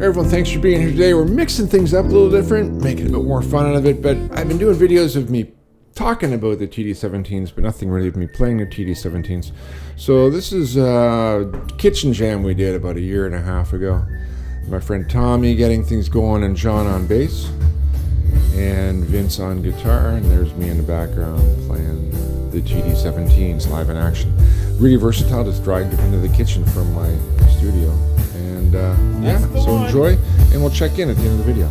Hey everyone, thanks for being here today. We're mixing things up a little different, making a bit more fun out of it, but I've been doing videos of me talking about the TD-17s, but nothing really of me playing the TD-17s. So this is a kitchen jam we did about a year and a half ago. My friend Tommy getting things going, and John on bass, and Vince on guitar, and there's me in the background playing the TD-17s live in action. Really versatile, just dragged it into the kitchen from my studio. And yeah, so enjoy, and we'll check in at the end of the video.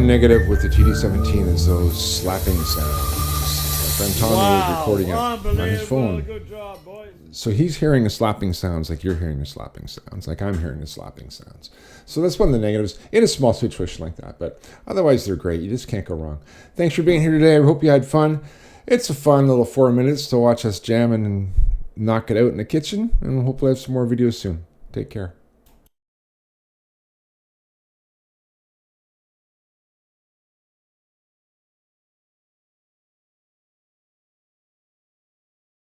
Negative with the TD-17 is those slapping sounds. My friend Tommy was recording it on his phone. Good job, boys. So he's hearing the slapping sounds like you're hearing the slapping sounds, like I'm hearing the slapping sounds. So that's one of the negatives in a small situation like that. But otherwise, they're great. You just can't go wrong. Thanks for being here today. I hope you had fun. It's a fun little 4 minutes to watch us jamming and knock it out in the kitchen, and hopefully have some more videos soon. Take care.